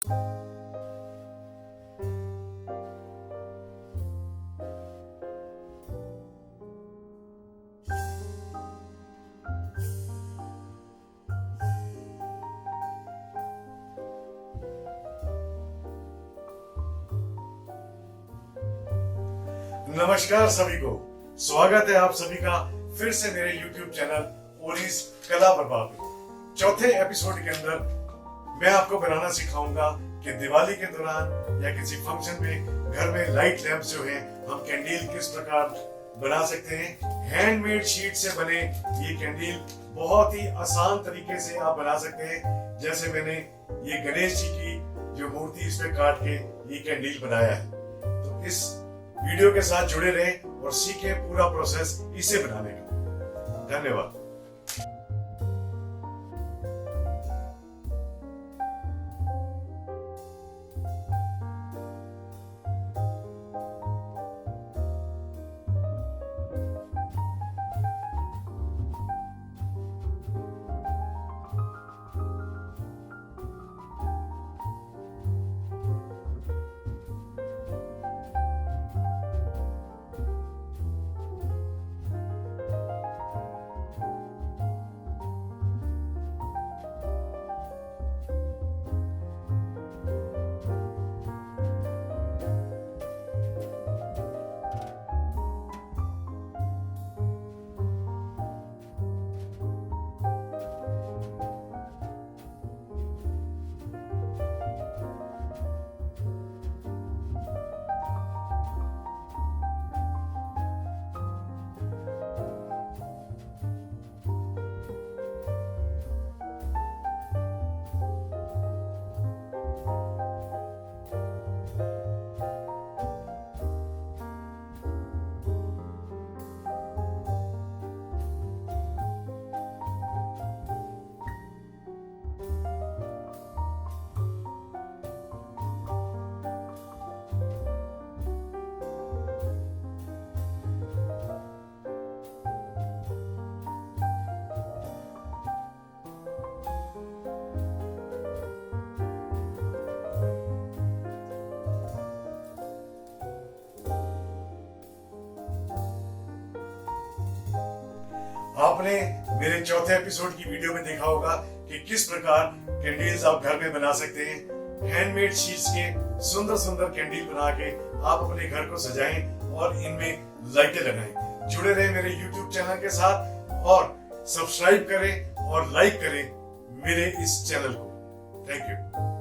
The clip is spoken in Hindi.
नमस्कार सभी को, स्वागत है आप सभी का फिर से मेरे YouTube चैनल ओहरी कलाप्रभा पे। चौथे एपिसोड के अंदर मैं आपको बनाना सिखाऊंगा कि दिवाली के दौरान या किसी फंक्शन में घर में लाइट लैंप जो है हम कैंडल किस प्रकार बना सकते हैं। हैंडमेड शीट से बने ये कैंडल बहुत ही आसान तरीके से आप बना सकते हैं। जैसे मैंने ये गणेश जी की जो मूर्ति इस पे काट के ये कैंडल बनाया है। तो इस वीडियो के साथ जुड़े रहें और सीखें पूरा प्रोसेस इसे बनाने का। धन्यवाद। आपने मेरे चौथे एपिसोड की वीडियो में देखा होगा कि किस प्रकार कैंडल्स आप घर में बना सकते हैं। हैंडमेड शीट्स के सुंदर सुंदर कैंडल बना के आप अपने घर को सजाएं और इनमें लाइटें लगाएं। जुड़े रहें मेरे YouTube चैनल के साथ और सब्सक्राइब करें और लाइक करें मेरे इस चैनल को। Thank you.